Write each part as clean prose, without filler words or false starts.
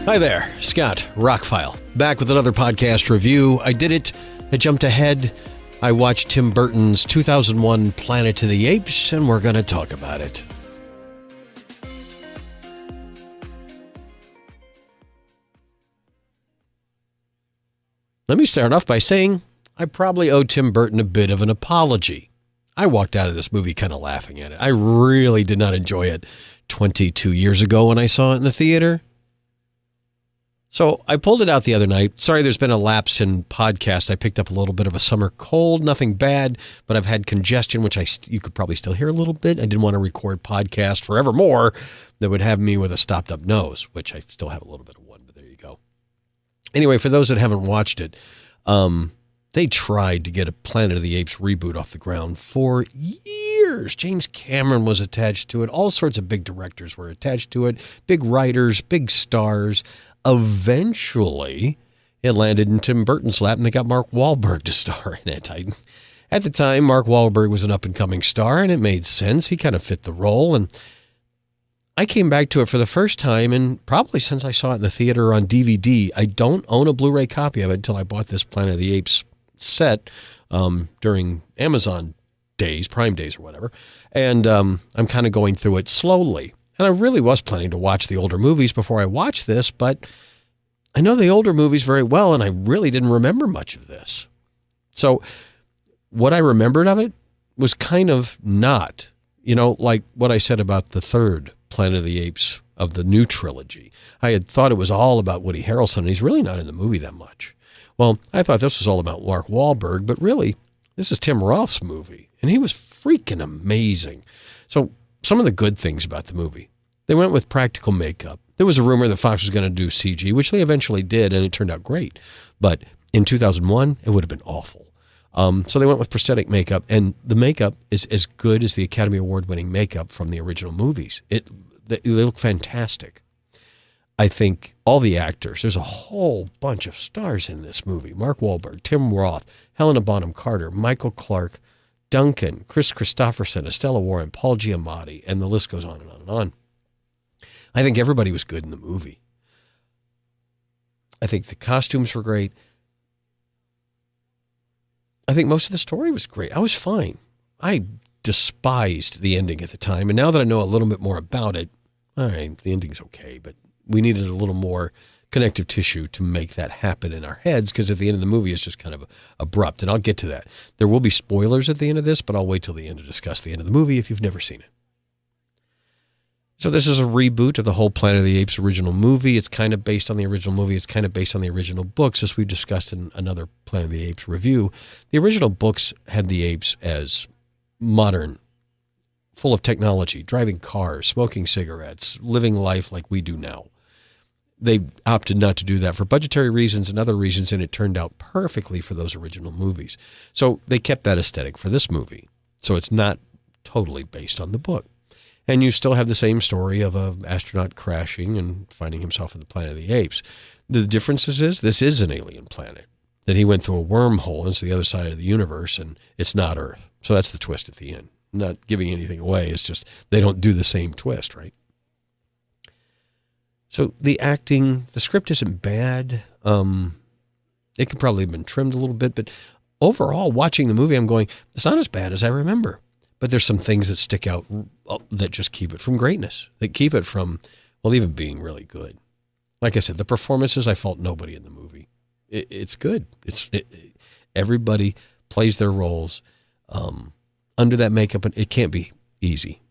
Hi there, Scott, ROCKFILE, back with another podcast review. I did it. I jumped ahead. I watched Tim Burton's 2001 Planet of the Apes, and we're going to talk about it. Let me start off by saying I probably owe Tim Burton a bit of an apology. I walked out of this movie kind of laughing at it. I really did not enjoy it 22 years ago when I saw it in the theater. So I pulled it out the other night. Sorry, there's been a lapse in podcast. I picked up a little bit of a summer cold, nothing bad, but I've had congestion, which you could probably still hear a little bit. I didn't want to record podcast forevermore that would have me with a stopped up nose, which I still have a little bit of one, but there you go. Anyway, for those that haven't watched it, they tried to get a Planet of the Apes reboot off the ground for years. James Cameron was attached to it. All sorts of big directors were attached to it. Big writers, big stars. Eventually, it landed in Tim Burton's lap, and they got Mark Wahlberg to star in it. At the time, Mark Wahlberg was an up-and-coming star, and it made sense. He kind of fit the role, and I came back to it for the first time, and probably since I saw it in the theater on DVD. I don't own a Blu-ray copy of it until I bought this Planet of the Apes set during Amazon days, Prime days or whatever, and I'm kind of going through it slowly. And I really was planning to watch the older movies before I watched this, but I know the older movies very well, and I really didn't remember much of this. So what I remembered of it was kind of not, like what I said about the third Planet of the Apes of the new trilogy. I had thought it was all about Woody Harrelson, and he's really not in the movie that much. Well, I thought this was all about Mark Wahlberg, but really, this is Tim Roth's movie, and he was freaking amazing. So some of the good things about the movie. They went with practical makeup. There was a rumor that Fox was going to do CG, which they eventually did, and it turned out great. But in 2001, it would have been awful. So they went with prosthetic makeup, and the makeup is as good as the Academy Award-winning makeup from the original movies. They look fantastic. I think all the actors, there's a whole bunch of stars in this movie. Mark Wahlberg, Tim Roth, Helena Bonham Carter, Michael Clarke, Duncan, Chris Christopherson, Estella Warren, Paul Giamatti, and the list goes on and on and on. I think everybody was good in the movie. I think the costumes were great. I think most of the story was great. I was fine. I despised the ending at the time, and now that I know a little bit more about it, all right, the ending's okay, but we needed a little more connective tissue to make that happen in our heads, because at the end of the movie, it's just kind of abrupt, and I'll get to that. There will be spoilers at the end of this, but I'll wait till the end to discuss the end of the movie if you've never seen it. So this is a reboot of the whole Planet of the Apes original movie. It's kind of based on the original movie. It's kind of based on the original books, as we discussed in another Planet of the Apes review. The original books had the apes as modern, full of technology, driving cars, smoking cigarettes, living life like we do now. They opted not to do that for budgetary reasons and other reasons, and it turned out perfectly for those original movies. So they kept that aesthetic for this movie. So it's not totally based on the book. And you still have the same story of an astronaut crashing and finding himself in the Planet of the Apes. The difference is this is an alien planet, that he went through a wormhole into the other side of the universe, and it's not Earth. So that's the twist at the end. Not giving anything away. It's just they don't do the same twist, right? So the acting, the script isn't bad. It could probably have been trimmed a little bit, but overall, watching the movie, I'm going, it's not as bad as I remember. But there's some things that stick out that just keep it from greatness. That keep it from, well, even being really good. Like I said, the performances, I fault nobody in the movie. It's good. Everybody plays their roles under that makeup, and it can't be easy.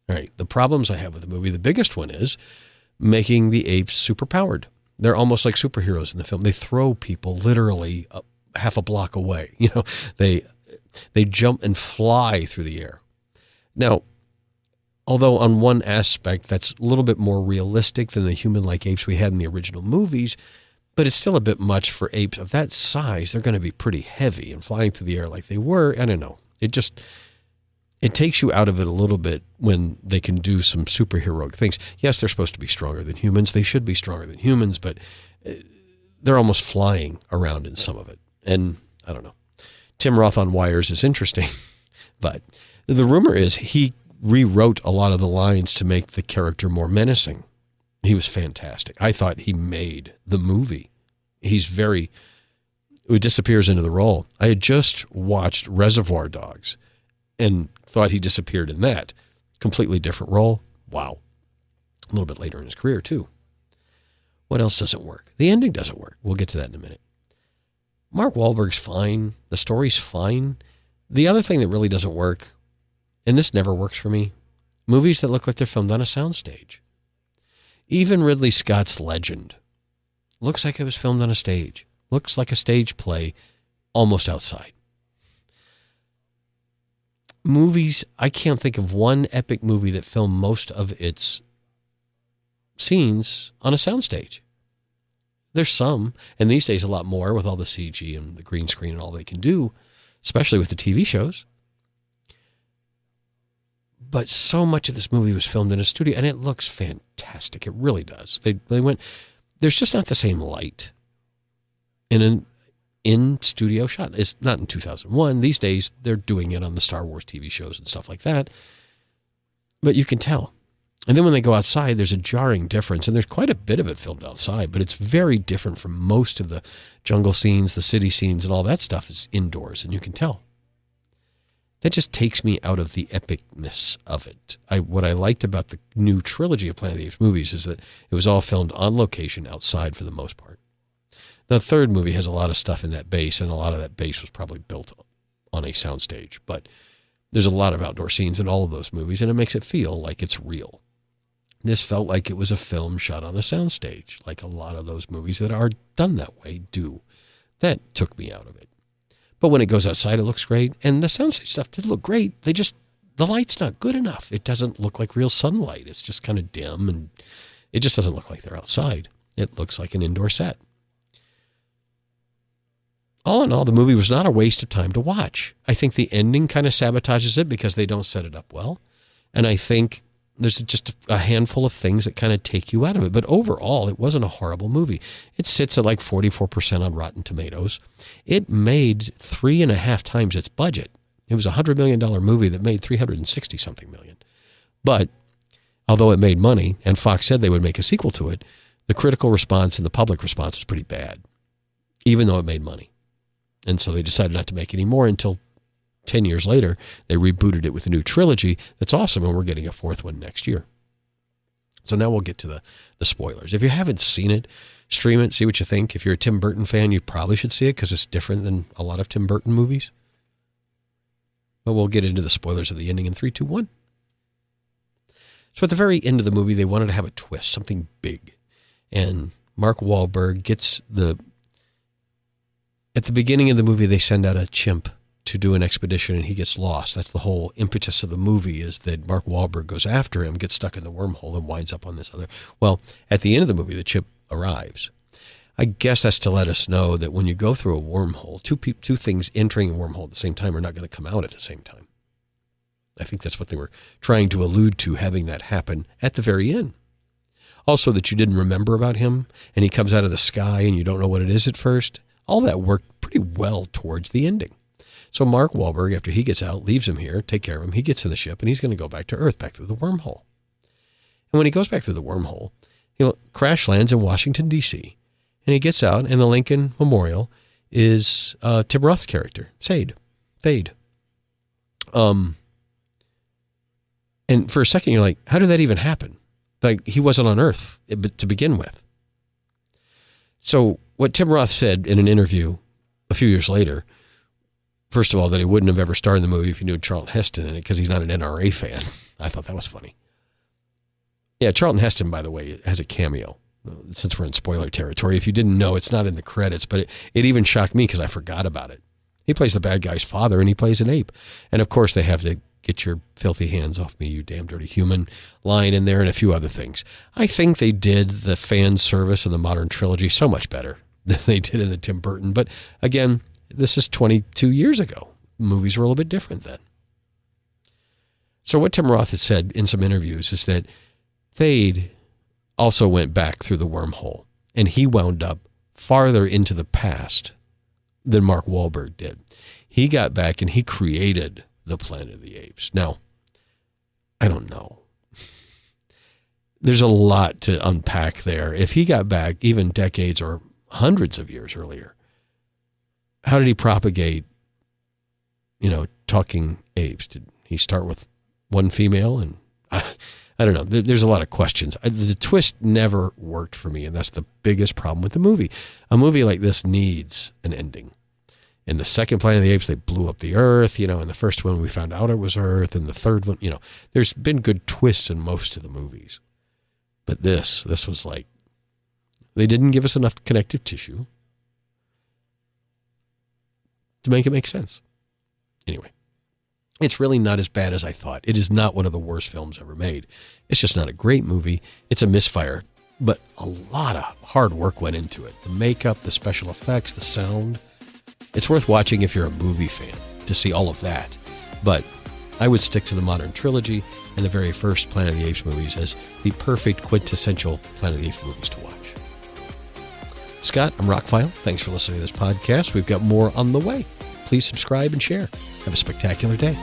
All right, the problems I have with the movie, the biggest one is making the apes superpowered. They're almost like superheroes in the film. They throw people literally half a block away. They jump and fly through the air. Now, although on one aspect that's a little bit more realistic than the human-like apes we had in the original movies, but it's still a bit much for apes of that size. They're going to be pretty heavy, and flying through the air like they were, I don't know. It takes you out of it a little bit when they can do some superheroic things. Yes, they're supposed to be stronger than humans. They should be stronger than humans, but they're almost flying around in some of it. And I don't know. Tim Roth on wires is interesting, but the rumor is he rewrote a lot of the lines to make the character more menacing. He was fantastic. I thought he made the movie. He disappears into the role. I had just watched Reservoir Dogs and thought he disappeared in that. Completely different role. Wow. A little bit later in his career, too. What else doesn't work? The ending doesn't work. We'll get to that in a minute. Mark Wahlberg's fine. The story's fine. The other thing that really doesn't work, and this never works for me, movies that look like they're filmed on a soundstage. Even Ridley Scott's Legend looks like it was filmed on a stage. Looks like a stage play almost outside. Movies, I can't think of one epic movie that filmed most of its scenes on a soundstage. There's some, and these days a lot more with all the CG and the green screen and all they can do, especially with the TV shows. But so much of this movie was filmed in a studio, and it looks fantastic. It really does. They went, there's just not the same light in an in-studio shot. It's not in 2001. These days, they're doing it on the Star Wars TV shows and stuff like that. But you can tell. And then when they go outside, there's a jarring difference. And there's quite a bit of it filmed outside, but it's very different from most of the jungle scenes, the city scenes, and all that stuff is indoors, and you can tell. That just takes me out of the epicness of it. What I liked about the new trilogy of Planet of the Apes movies is that it was all filmed on location outside for the most part. The third movie has a lot of stuff in that base, and a lot of that base was probably built on a soundstage. But there's a lot of outdoor scenes in all of those movies, and it makes it feel like it's real. This felt like it was a film shot on a soundstage, like a lot of those movies that are done that way do. That took me out of it. But when it goes outside, it looks great. And the soundstage stuff did look great. The light's not good enough. It doesn't look like real sunlight. It's just kind of dim, and it just doesn't look like they're outside. It looks like an indoor set. All in all, the movie was not a waste of time to watch. I think the ending kind of sabotages it because they don't set it up well. And I think there's just a handful of things that kind of take you out of it. But overall, it wasn't a horrible movie. It sits at like 44% on Rotten Tomatoes. It made 3.5 times its budget. It was a $100 million movie that made $360-something million. But although it made money, and Fox said they would make a sequel to it, the critical response and the public response was pretty bad, even though it made money. And so they decided not to make any more until 10 years later, they rebooted it with a new trilogy that's awesome, and we're getting a fourth one next year. So now we'll get to the spoilers. If you haven't seen it, stream it, see what you think. If you're a Tim Burton fan, you probably should see it because it's different than a lot of Tim Burton movies. But we'll get into the spoilers of the ending in 3, 2, 1. So at the very end of the movie, they wanted to have a twist, something big. And Mark Wahlberg gets at the beginning of the movie, they send out a chimp to do an expedition, and he gets lost. That's the whole impetus of the movie, is that Mark Wahlberg goes after him, gets stuck in the wormhole, and winds up on this other. Well, at the end of the movie, the chimp arrives. I guess that's to let us know that when you go through a wormhole, two things entering a wormhole at the same time are not going to come out at the same time. I think that's what they were trying to allude to, having that happen at the very end. Also, that you didn't remember about him, and he comes out of the sky, and you don't know what it is at first. All that worked pretty well towards the ending. So Mark Wahlberg, after he gets out, leaves him here, take care of him. He gets in the ship, and he's going to go back to Earth, back through the wormhole. And when he goes back through the wormhole, he crash lands in Washington, D.C., and he gets out, and the Lincoln Memorial is Tim Roth's character, Thade. And for a second, you're like, how did that even happen? Like, he wasn't on Earth to begin with. So what Tim Roth said in an interview a few years later, first of all, that he wouldn't have ever starred in the movie if he knew Charlton Heston in it because he's not an NRA fan. I thought that was funny. Yeah, Charlton Heston, by the way, has a cameo, since we're in spoiler territory. If you didn't know, it's not in the credits, but it even shocked me because I forgot about it. He plays the bad guy's father, and he plays an ape. And, of course, they have the "get your filthy hands off me, you damn dirty human" line in there, and a few other things. I think they did the fan service in the modern trilogy so much better than they did in the Tim Burton. But, again, this is 22 years ago. Movies were a little bit different then. So what Tim Roth has said in some interviews is that Thade also went back through the wormhole, and he wound up farther into the past than Mark Wahlberg did. He got back and he created the Planet of the Apes. Now, I don't know. there's a lot to unpack there. If he got back even decades or hundreds of years earlier, how did he propagate, talking apes? Did he start with one female? And I don't know. There's a lot of questions. The twist never worked for me, and that's the biggest problem with the movie. A movie like this needs an ending. In the second Planet of the Apes, they blew up the Earth. In the first one, we found out it was Earth. And the third one, there's been good twists in most of the movies. But this was like, they didn't give us enough connective tissue to make it make sense. Anyway, it's really not as bad as I thought. It is not one of the worst films ever made. It's just not a great movie. It's a misfire, but a lot of hard work went into it. The makeup, the special effects, the sound. It's worth watching if you're a movie fan to see all of that. But I would stick to the modern trilogy and the very first Planet of the Apes movies as the perfect quintessential Planet of the Apes movies to watch. Scott, I'm ROCKFILE. Thanks for listening to this podcast. We've got more on the way. Please subscribe and share. Have a spectacular day.